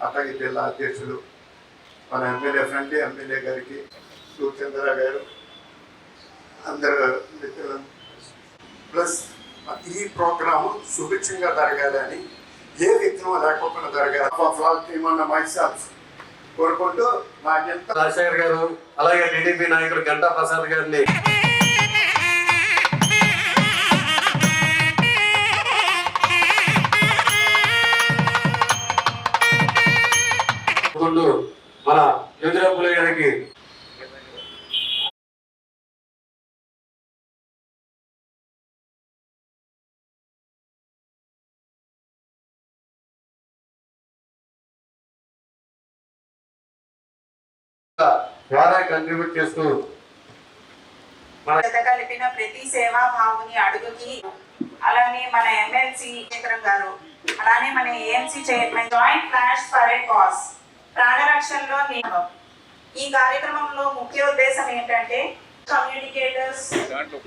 అటవీ జిల్లా అధ్యక్షులు మన ఫ్రెండ్లీ ఎమ్మెల్యే గారికి సూచంద్ర గారు అందరు మిత్రులు ప్లస్ ఈ ప్రోగ్రాము సుభిక్షంగా జరగాలని ఏ విఘ్నం లేకుండా జరగాలి మైసెల్ఫ్ కోరుకుంటూ నాకెంత రాజశేఖర్ గారు అలాగే టీడీపీ నాయకుడు గంటా ప్రసాద్ గారిని మన యోజనపుల గారికి ద్వారా కంట్రిబ్యూట్ చేస్తూ కలిపిన ప్రతి సేవా భావుని అడుగుకి అలానే మన ఎమ్మెల్సీ శేఖరం గారు అలానే మన AMC chairman joint flash for a cause ప్రాణరక్షణలో ఈ కార్యక్రమంలో ముఖ్య ఉద్దేశం ఏంటంటే కమ్యూనికేటర్స్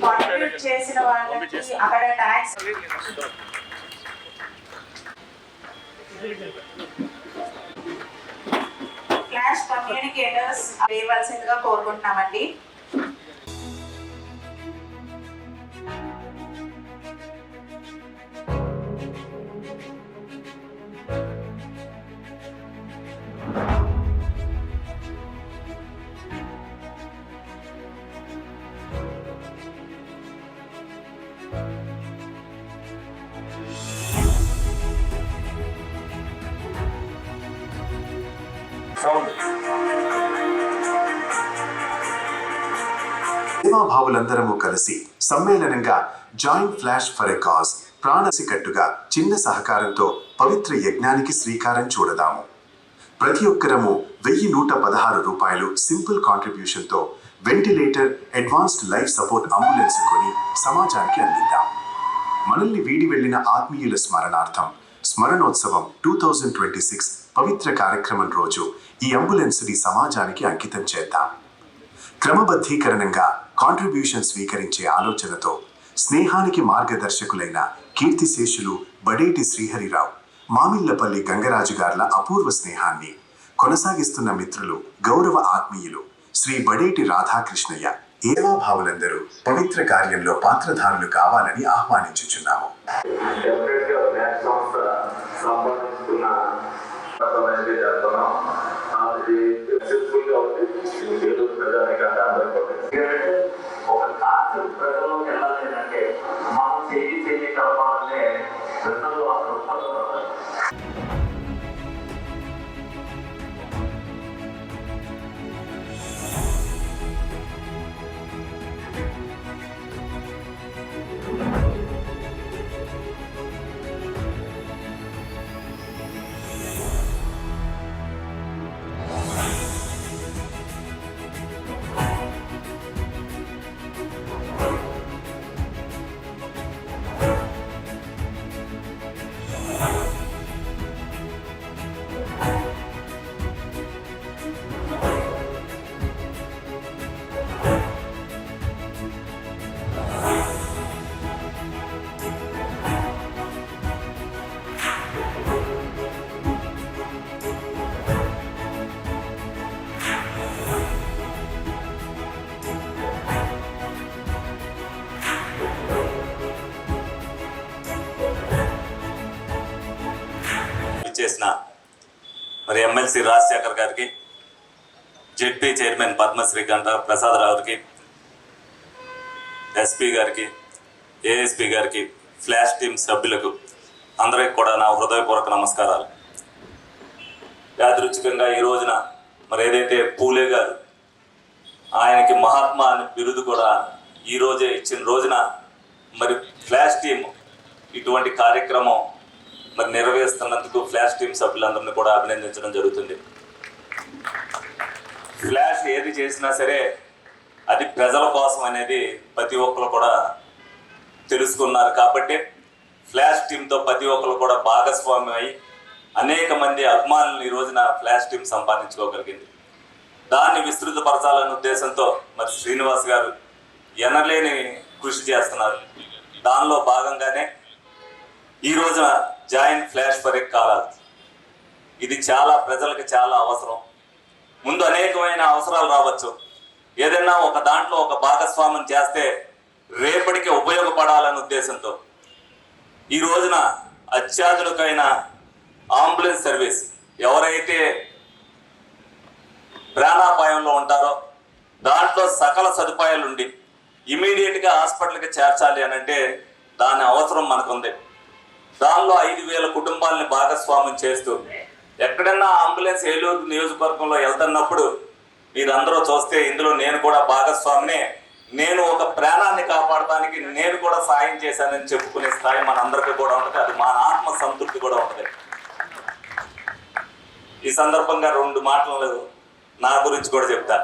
కాంట్రిబ్యూట్ చేసిన వాళ్ళకి అక్కడ ట్యాక్స్ ఫ్లాష్ కమ్యూనికేటర్స్ వేయవలసిందిగా కోరుకుంటున్నామండి. సేవాభావులందరము కలిసి సమ్మేళనంగా joint flash for a cause ప్రాణసికట్టుగా చిన్న సహకారంతో పవిత్ర యజ్ఞానికి శ్రీకారం చూడదాము. ప్రతి ఒక్కరము 1116 రూపాయలు సింపుల్ కాంట్రిబ్యూషన్తో ventilator advanced life support ambulance కొని సమాజానికి అందిద్దాం. మనల్ని వీడి వెళ్లిన ఆత్మీయుల స్మరణార్థం స్మరణోత్సవం 2026 పవిత్ర కార్యక్రమం రోజు ఈ అంబులెన్స్ని సమాజానికి అంకితం చేద్దాం. క్రమబద్ధీకరణంగా కాంట్రిబ్యూషన్ స్వీకరించే ఆలోచనతో స్నేహానికి మార్గదర్శకులైన కీర్తిశేషులు బడేటి శ్రీహరిరావు, మామిళ్లపల్లి గంగరాజు గార్ల అపూర్వ స్నేహాన్ని కొనసాగిస్తున్న మిత్రులు గౌరవ ఆత్మీయులు శ్రీ బడేటి రాధాకృష్ణయ్య సేవాభావులందరూ పవిత్ర కార్యంలో పాత్రధారులు కావాలని ఆహ్వానించుచున్నాము. ప్రజల్లోకి వెళ్ళాలి అంటే మనం చేయి కలపాలనే ప్రజలు ఆ చేసిన మరి ఎమ్మెల్సీ రాజశేఖర్ గారికి, జెడ్పీ చైర్మన్ పద్మశ్రీ గంటా ప్రసాదరావుకి, ఎస్పీ గారికి, ఏఎస్పీ గారికి, ఫ్లాష్ టీమ్ సభ్యులకు అందరికి కూడా నా హృదయపూర్వక నమస్కారాలు. యాదృచ్ఛికంగా ఈ రోజున మరి ఏదైతే పూలే గారు ఆయనకి మహాత్మా అనే బిరుదు కూడా ఈ రోజే ఇచ్చిన రోజున మరి ఫ్లాష్ టీమ్ ఇటువంటి కార్యక్రమం మరి నిర్వహిస్తున్నందుకు ఫ్లాష్ టీమ్ సభ్యులందరినీ కూడా అభినందించడం జరుగుతుంది. ఫ్లాష్ ఏది చేసినా సరే అది ప్రజల కోసం అనేది ప్రతి ఒక్కరు కూడా తెలుసుకున్నారు కాబట్టి ఫ్లాష్ టీంతో ప్రతి ఒక్కరు కూడా భాగస్వామ్యం అయి అనేక మంది అభిమానులను ఈ రోజున ఫ్లాష్ టీం సంపాదించుకోగలిగింది. దాన్ని విస్తృతపరచాలనే ఉద్దేశంతో మరి శ్రీనివాస్ గారు ఎనలేని కృషి చేస్తున్నారు. దానిలో భాగంగానే ఈ రోజున joint flash for a cause ఇది చాలా ప్రజలకు చాలా అవసరం. ముందు అనేకమైన అవసరాలు రావచ్చు, ఏదైనా ఒక దాంట్లో ఒక భాగస్వామ్యం చేస్తే రేపటికి ఉపయోగపడాలనే ఉద్దేశంతో ఈ రోజున అత్యాధునికమైన అంబులెన్స్ సర్వీస్ ఎవరైతే ప్రాణాపాయంలో ఉంటారో దాంట్లో సకల సదుపాయాలు ఉండి ఇమీడియట్గా హాస్పిటల్కి చేర్చాలి అని అంటే దాని అవసరం మనకుంది. దానిలో 5,000 కుటుంబాలని భాగస్వామ్యం చేస్తూ ఎక్కడన్నా అంబులెన్స్ ఏలూరు నియోజకవర్గంలో వెళ్తున్నప్పుడు మీరందరూ చూస్తే ఇందులో నేను కూడా భాగస్వామినే, నేను ఒక ప్రాణాన్ని కాపాడటానికి నేను కూడా సాయం చేశానని చెప్పుకునే స్థాయి మనందరికీ కూడా ఉంటుంది. అది మన ఆత్మ సంతృప్తి కూడా ఉంటుంది. ఈ సందర్భంగా 2 మాటలు నా గురించి కూడా చెప్తా.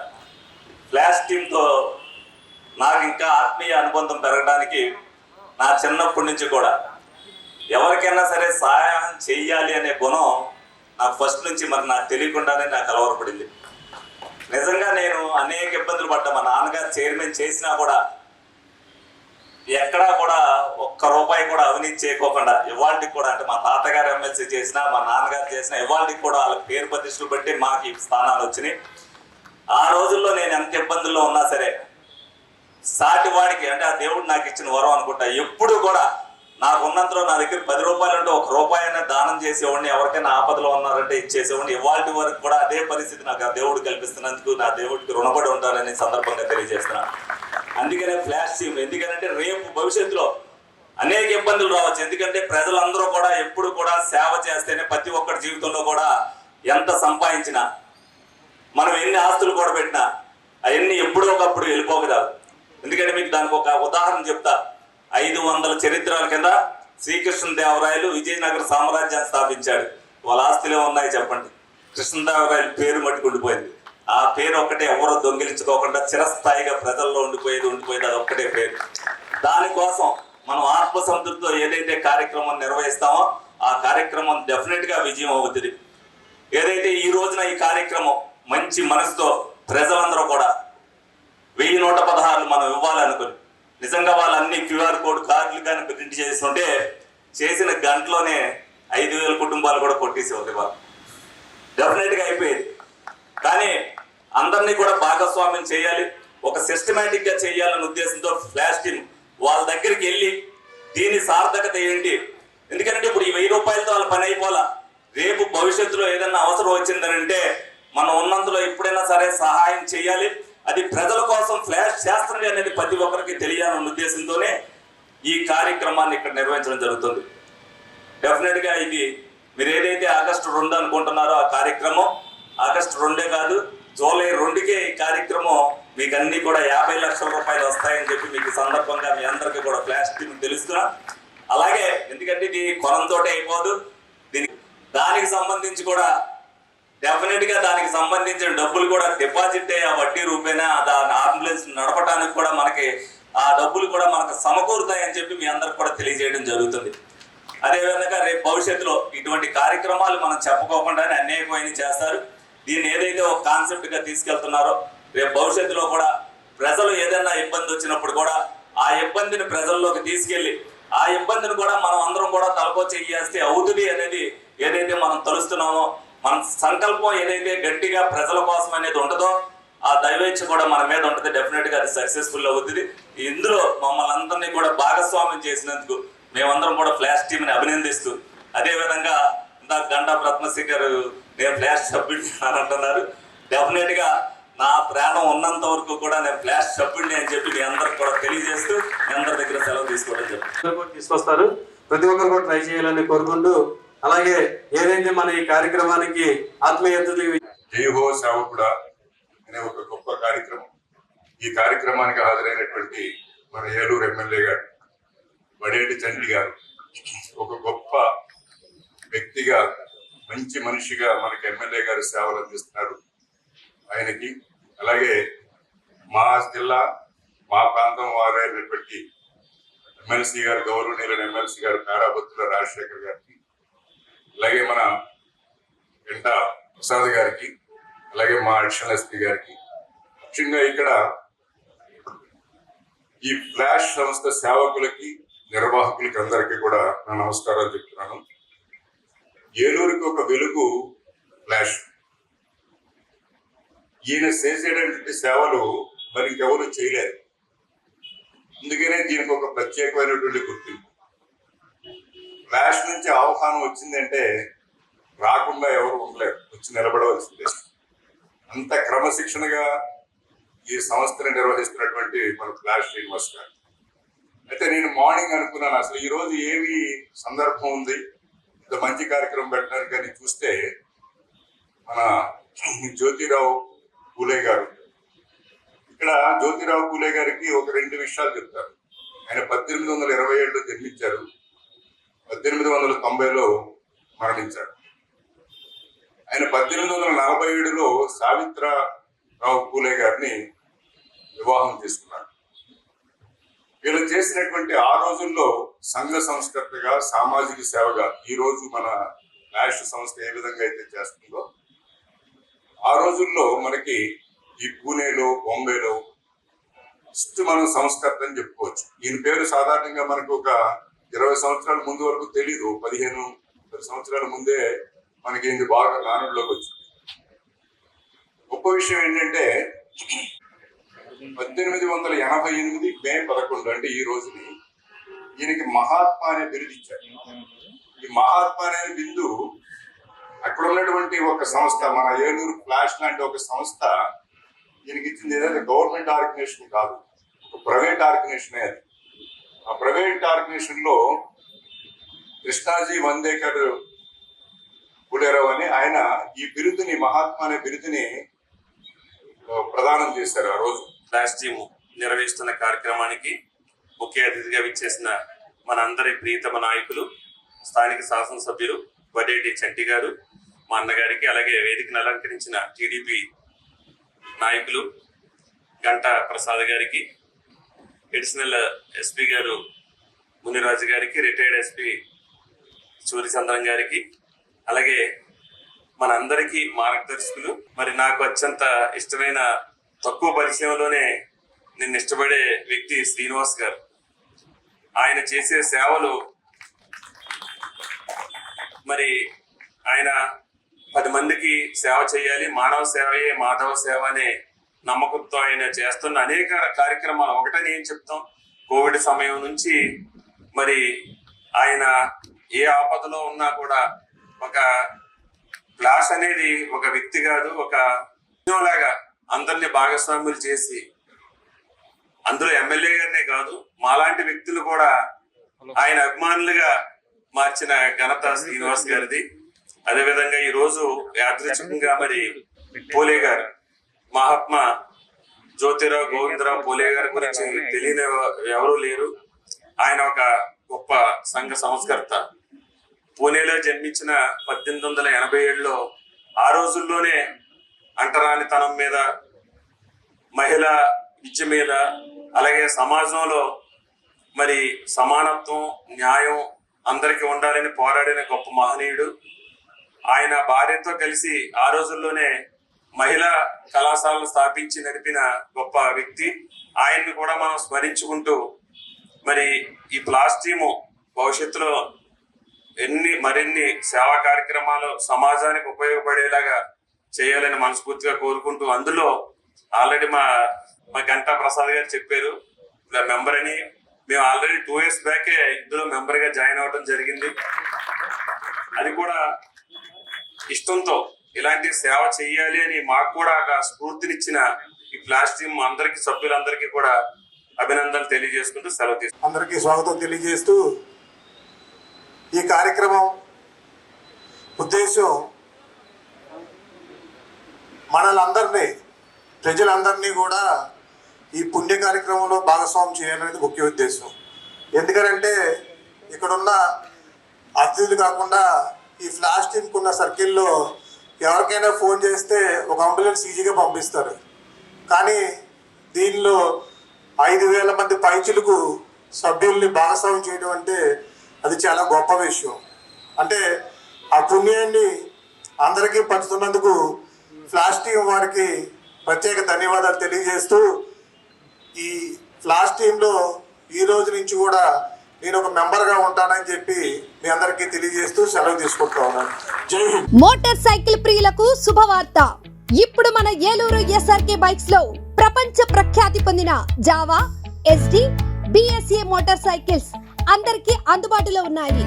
ఫ్లాష్ టీంతో నాకు ఇంకా ఆత్మీయ అనుబంధం పెరగడానికి నా చిన్నప్పటి నుంచి కూడా ఎవరికైనా సరే సహాయం చెయ్యాలి అనే గుణం నాకు ఫస్ట్ నుంచి మరి నాకు తెలియకుండానే నాకు అలవాటుపడింది. నిజంగా నేను అనేక ఇబ్బందులు పడ్డా. మా నాన్నగారు చైర్మన్ చేసినా కూడా ఎక్కడా కూడా ఒక్క రూపాయి కూడా అవినీతి చేయకోకుండా ఇవాళకి కూడా, అంటే మా తాతగారు ఎమ్మెల్సీ చేసినా మా నాన్నగారు చేసినా ఇవాళకి కూడా వాళ్ళ పేరు ప్రతిష్టలు బట్టి మాకు ఈ స్థానాలు వచ్చినాయి. ఆ రోజుల్లో నేను ఎంత ఇబ్బందుల్లో ఉన్నా సరే సాటి వాడికి, అంటే ఆ దేవుడు నాకు ఇచ్చిన వరం అనుకుంటా, ఎప్పుడు కూడా నాకు ఉన్నంతలో నా దగ్గర 10 రూపాయలు ఉంటే 1 రూపాయి అయినా దానం చేసేవాడిని, ఎవరికైనా ఆపదలో ఉన్నారంటే ఇచ్చేసేవాడిని. ఇవాళ వరకు కూడా అదే పరిస్థితి నాకు ఆ దేవుడు కల్పిస్తున్నందుకు నా దేవుడికి రుణపడి ఉంటానని సందర్భంగా తెలియజేస్తున్నాను. అందుకనే ఫ్లాష్ టీమ్, ఎందుకంటే రేపు భవిష్యత్తులో అనేక ఇబ్బందులు రావచ్చు. ఎందుకంటే ప్రజలందరూ కూడా ఎప్పుడు కూడా సేవ చేస్తేనే ప్రతి ఒక్కరి జీవితంలో కూడా ఎంత సంపాదించినా మనం ఎన్ని ఆస్తులు కూడా పెట్టినా అవన్నీ ఎప్పుడో ఒకప్పుడు వెళ్ళిపోకదా. ఎందుకంటే మీకు దానికి ఒక ఉదాహరణ చెప్తా. 500 చరిత్రల కింద శ్రీకృష్ణదేవరాయలు విజయనగర సామ్రాజ్యాన్ని స్థాపించాడు. వాళ్ళ ఆస్తులే ఉన్నాయి చెప్పండి. కృష్ణదేవరాయలు పేరు మట్టుకుండిపోయింది. ఆ పేరు ఒక్కటే ఎవరో దొంగిలించుకోకుండా చిరస్థాయిగా ప్రజల్లో ఉండిపోయేది అది ఒక్కటే పేరు. దానికోసం మనం ఆత్మసంతృప్తితో ఏదైతే కార్యక్రమం నిర్వహిస్తామో ఆ కార్యక్రమం డెఫినెట్గా విజయం అవుతుంది. ఏదైతే ఈ రోజున ఈ కార్యక్రమం మంచి మనసుతో ప్రజలందరూ కూడా 1116 మనం ఇవ్వాలనుకుని నిజంగా వాళ్ళు అన్ని QR కోడ్ కార్డులు కానీ ప్రింట్ చేస్తుంటే చేసిన గంటలోనే 5,000 కుటుంబాలు కూడా కొట్టేసేవారు. వాళ్ళు డెఫినెట్గా అయిపోయేది. కానీ అందరినీ కూడా భాగస్వామ్యం చేయాలి, ఒక సిస్టమేటిక్గా చేయాలనే ఉద్దేశంతో ఫ్లాష్ టీమ్ వాళ్ళ దగ్గరికి వెళ్ళి దీని సార్థకత ఏంటి, ఎందుకంటే ఇప్పుడు ఈ 1000 రూపాయలతో వాళ్ళ పని అయిపోలా. రేపు భవిష్యత్తులో ఏదైనా అవసరం వచ్చిందనంటే మనం ఉన్నందులో ఎప్పుడైనా సరే సహాయం చేయాలి. అది ప్రజల కోసం ఫ్లాష్ చేస్తుంది అనేది ప్రతి ఒక్కరికి తెలియాలన్న ఉద్దేశంతోనే ఈ కార్యక్రమాన్ని ఇక్కడ నిర్వహించడం జరుగుతుంది. డెఫినెట్గా ఇది మీరు ఏదైతే ఆగస్టు 2 అనుకుంటున్నారో ఆ కార్యక్రమం ఆగస్టు 2 కాదు, జూలై 2కే ఈ కార్యక్రమం మీకు అన్ని కూడా 50 లక్షల రూపాయలు వస్తాయని చెప్పి మీకు సందర్భంగా మీ అందరికీ కూడా ఫ్లాష్ టీమ్ తెలుస్తున్నా. అలాగే ఎందుకంటే ఇది కొనంతోటే అయిపోదు, దానికి సంబంధించి కూడా డెఫినెట్గా దానికి సంబంధించిన డబ్బులు కూడా డిపాజిట్ అయ్యి ఆ వడ్డీ రూపేణా దాని అంబులెన్స్ నడపడానికి కూడా మనకి ఆ డబ్బులు కూడా మనకు సమకూరుతాయని చెప్పి మీ అందరికి కూడా తెలియజేయడం జరుగుతుంది. అదేవిధంగా రేపు భవిష్యత్తులో ఇటువంటి కార్యక్రమాలు మనం చెప్పుకోకుండానే అనేకమైన చేస్తారు. దీన్ని ఏదైతే ఒక కాన్సెప్ట్గా తీసుకెళ్తున్నారో రేపు భవిష్యత్తులో కూడా ప్రజలు ఏదైనా ఇబ్బంది వచ్చినప్పుడు కూడా ఆ ఇబ్బందిని ప్రజల్లోకి తీసుకెళ్ళి ఆ ఇబ్బందిని కూడా మనం అందరం కూడా తలకో చేస్తే అవుతుంది అనేది ఏదైతే మనం తలుస్తున్నామో, మన సంకల్పం ఏదైతే గట్టిగా ప్రజల కోసం అనేది ఉంటుందో ఆ దైవేచ్ఛ కూడా మన మీద ఉంటుంది. డెఫినెట్గా అది సక్సెస్ఫుల్ అవుతుంది. ఇందులో మమ్మల్ని అందరినీ కూడా భాగస్వామ్యం చేసినందుకు మేమందరం కూడా ఫ్లాష్ టీమ్ని అభినందిస్తూ, అదేవిధంగా ఇందాక గంటా పద్మశ్రీ గారు నేను ఫ్లాష్ సభ్యుడిని అని అంటున్నారు. డెఫినెట్గా నా ప్రాణం ఉన్నంత వరకు కూడా నేను ఫ్లాష్ సభ్యుడిని అని చెప్పి మీ అందరికి కూడా తెలియజేస్తూ మీ అందరి దగ్గర సెలవు తీసుకోవడం చెప్పి తీసుకొస్తారు. ప్రతి ఒక్కరు కూడా ట్రై చేయాలని కోరుకుంటూ, అలాగే ఏదైతే మన ఈ కార్యక్రమానికి ఆత్మీయతలు జై హో సేవకుడా అనే ఒక గొప్ప కార్యక్రమం. ఈ కార్యక్రమానికి హాజరైనటువంటి మన ఏలూరు ఎమ్మెల్యే గారు వడేటి చంటి గారు ఒక గొప్ప వ్యక్తిగా, మంచి మనిషిగా మనకి ఎమ్మెల్యే గారు సేవలు అందిస్తున్నారు. ఆయనకి అలాగే మా జిల్లా మా ప్రాంతం వారైనటువంటి ఎమ్మెల్సీ గారు, గౌరవనీయులైన ఎమ్మెల్సీ గారు పేరాబత్తుల రాజశేఖర్ గారికి, అలాగే మన గంటా ప్రసాద్ గారికి, అలాగే మా అడిషనల్ ఎస్పీ గారికి, ముఖ్యంగా ఇక్కడ ఈ ఫ్లాష్ సంస్థ సేవకులకి, నిర్వాహకులకి అందరికీ కూడా నా నమస్కారాలు చెప్తున్నాను. ఏలూరుకి ఒక వెలుగు ఫ్లాష్. ఈయన చేసేటటువంటి సేవలు మరి ఇంకెవరు చేయలేరు. అందుకనే దీనికి ఒక ప్రత్యేకమైనటువంటి గుర్తింపు. ఫ్లాష్ నుంచి ఆహ్వానం వచ్చిందంటే రాకుండా ఎవరు ఉండలేరు, వచ్చి నిలబడవలసిందే. అంత క్రమశిక్షణగా ఈ సంస్థను నిర్వహిస్తున్నటువంటి మన ఫ్లాష్ శ్రీనివాస్ గారు. అయితే నేను మార్నింగ్ అనుకున్నాను, అసలు ఈ రోజు ఏమి సందర్భం ఉంది ఇంత మంచి కార్యక్రమం పెట్టడానికి అని చూస్తే మన జ్యోతిరావు పూలే గారు, ఇక్కడ జ్యోతిరావు పూలే గారికి ఒక 2 విషయాలు చెప్తారు. ఆయన 1827లో జన్మించారు, 1890లో మరణించారు. ఆయన 1847లో సావిత్రరావు పూలే గారిని వివాహం చేసుకున్నారు. వీళ్ళు చేసినటువంటి ఆ రోజుల్లో సంఘ సంస్కర్తగా, సామాజిక సేవగా ఈ రోజు మన ఫ్లాష్ సంస్థ ఏ విధంగా అయితే చేస్తుందో ఆ రోజుల్లో మనకి ఈ పూణేలో, బాంబేలో ఫస్ట్ మనం సంస్కర్త అని చెప్పుకోవచ్చు. ఈయన పేరు సాధారణంగా మనకు ఒక 20 సంవత్సరాల ముందు వరకు తెలీదు. 15 సంవత్సరాల ముందే మనకి ఇది బాగా నానుడిలోకి వచ్చింది. గొప్ప విషయం ఏంటంటే 1888 మే 11 అంటే ఈ రోజుని ఈయనకి మహాత్మా అనే బిరుదు ఇచ్చారు. ఈ మహాత్మా అనే బిందు అక్కడ ఉన్నటువంటి ఒక సంస్థ, మన ఏలూరు ఫ్లాష్ లాంటి ఒక సంస్థ ఈయనకి ఇచ్చింది. ఏదైతే గవర్నమెంట్ ఆర్గనైజేషన్ కాదు, ఒక ప్రైవేట్ ఆర్గనైజేషన్. అది ఆ ప్రైవేట్ ఆర్గనైజేషన్ లో కృష్ణాజీ వందేకర్ పులేరావు అని ఆయన ఈ బిరుదుని, మహాత్మా అనే బిరుదుని ప్రదానం చేశారు. ఆ రోజు ఫ్లాష్ టీమ్ నిర్వహిస్తున్న కార్యక్రమానికి ముఖ్య అతిథిగా విచ్చేసిన మన అందరి ప్రియతమ నాయకులు, స్థానిక శాసనసభ్యులు వడేటి చంటి గారు, మా అన్నగారికి, అలాగే వేదికను అలంకరించిన టీడీపీ నాయకులు గంటా ప్రసాద్ గారికి, అడిషనల్ ఎస్పీ గారు మునిరాజు గారికి, రిటైర్డ్ ఎస్పీ సూర్యచంద్రం గారికి, అలాగే మన అందరికీ మార్గదర్శకులు. మరి నాకు అత్యంత ఇష్టమైన, తక్కువ పరిచయంలోనే నిన్ను ఇష్టపడే వ్యక్తి శ్రీనివాస్ గారు. ఆయన చేసే సేవలు, మరి ఆయన 10 మందికి సేవ చేయాలి, మానవ సేవయే మాధవ సేవ అనే నమ్మకంతో ఆయన చేస్తున్న అనేక కార్యక్రమాలు. ఒకటని ఏం చెప్తాం, కోవిడ్ సమయం నుంచి మరి ఆయన ఏ ఆపదలో ఉన్నా కూడా ఒక ఫ్లాష్ అనేది ఒక వ్యక్తి కాదు, ఒక లాగా అందరినీ భాగస్వాములు చేసి, అందులో ఎమ్మెల్యే గారినే కాదు మాలాంటి వ్యక్తులు కూడా ఆయన అభిమానులుగా మార్చిన ఘనత శ్రీనివాస్ గారిది. అదేవిధంగా ఈ రోజు యాదృచ్ఛికంగా మరి పూలే గారు, మహాత్మా జ్యోతిరావు గోవిందరావు పూలే గారి గురించి తెలియని ఎవరూ లేరు. ఆయన ఒక గొప్ప సంఘ సంస్కర్త. పూణేలో జన్మించిన 1887లో ఆ రోజుల్లోనే అంటరానితనం మీద, మహిళా విద్య మీద, అలాగే సమాజంలో మరి సమానత్వం, న్యాయం అందరికీ ఉండాలని పోరాడిన గొప్ప మహనీయుడు. ఆయన భార్యతో కలిసి ఆ రోజుల్లోనే మహిళా కళాశాలను స్థాపించి నడిపిన గొప్ప వ్యక్తి. ఆయన్ని కూడా మనం స్మరించుకుంటూ మరి ఈ ఫ్లాష్ టీము భవిష్యత్తులో మరిన్ని సేవా కార్యక్రమాలు సమాజానికి ఉపయోగపడేలాగా చేయాలని మనస్ఫూర్తిగా కోరుకుంటూ, అందులో ఆల్రెడీ మా గంటా ప్రసాద్ గారు చెప్పారు మెంబర్ అని. మేము ఆల్రెడీ 2 years బ్యాకే ఇందులో మెంబర్ గా జాయిన్ అవ్వడం జరిగింది. అది కూడా ఇష్టంతో ఇలాంటి సేవ చెయ్యాలి అని మాకు కూడా ఒక స్ఫూర్తినిచ్చిన ఈ ఫ్లాష్ టీమ్ అందరికి సభ్యులందరికీ కూడా అభినందనలు తెలియజేసుకుంటూ సెలవు తీసుకుంటాం. అందరికీ స్వాగతం తెలియజేస్తూ ఈ కార్యక్రమం ఉద్దేశం మనలందరినీ ప్రజలందరినీ కూడా ఈ పుణ్య కార్యక్రమంలో భాగస్వామ్యం చేయాలనేది ముఖ్య ఉద్దేశం. ఎందుకంటే ఇక్కడున్న అతిథులు కాకుండా ఈ ఫ్లాష్ టీమ్కి ఉన్న సర్కిల్లో ఎవరికైనా ఫోన్ చేస్తే ఒక అంబులెన్స్ ఈజీగా పంపిస్తారు. కానీ దీనిలో 5,000 మంది పైచిలకు సభ్యుల్ని భాగస్వామ్యం చేయడం అంటే అది చాలా గొప్ప విషయం. అంటే ఆ పుణ్యాన్ని అందరికీ పంచుతున్నందుకు ఫ్లాష్ టీం వారికి ప్రత్యేక ధన్యవాదాలు తెలియజేస్తూ ఈ ఫ్లాష్ టీంలో ఈ రోజు నుంచి కూడా నేను ఒక మెంబర్గా ఉంటానని చెప్పి మీ అందరికీ తెలియజేస్తూ సెలవు తీసుకుంటా ఉన్నాను. జై హింద్. మోటార్ సైకిల్ ప్రియులకు శుభవార్త. ఇప్పుడు మన ఏలూరు SRK బైక్స్ లో ప్రపంచ ప్రఖ్యాతి పొందిన Java, SD, BSA motor cycles అందరికీ అందుబాటులో ఉన్నాయి.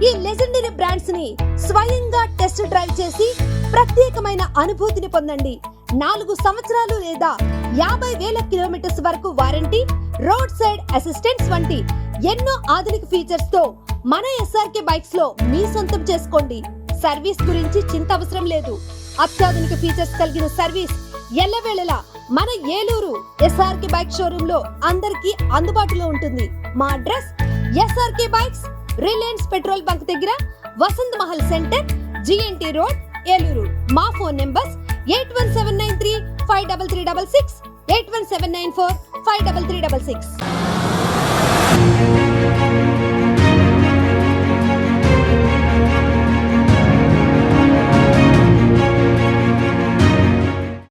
ఈ లెజెండరీ బ్రాండ్స్ ని స్వయంగా టెస్ట్ డ్రైవ్ చేసి ప్రత్యేకమైన అనుభూతిని పొందండి. 4 సంవత్సరాలు లేదా 50,000 కిలోమీటర్స్ వరకు వారంటీ, రోడ్ సైడ్ అసిస్టెంట్స్ వంటి ఎన్నో ఆధునిక ఫీచర్స్ తో మన SRK బైక్స్ లో మీ సొంతం చేసుకోండి. సర్వీస్ గురించి చింత అవసరం లేదు. అత్యాధునిక ఫీచర్స్ కలిగిన సర్వీస్ ఎల్లవేళలా మన ఏలూరు SRK బైక్ షోరూమ్ లో అందరికీ అందుబాటులో ఉంటుంది. మా address SRK bikes, Reliance petrol bunk దగ్గర, Vasanth Mahal centre, GNT road, Eluru. మా ఫోన్ నెంబర్స్ 8179353366, 8179453366.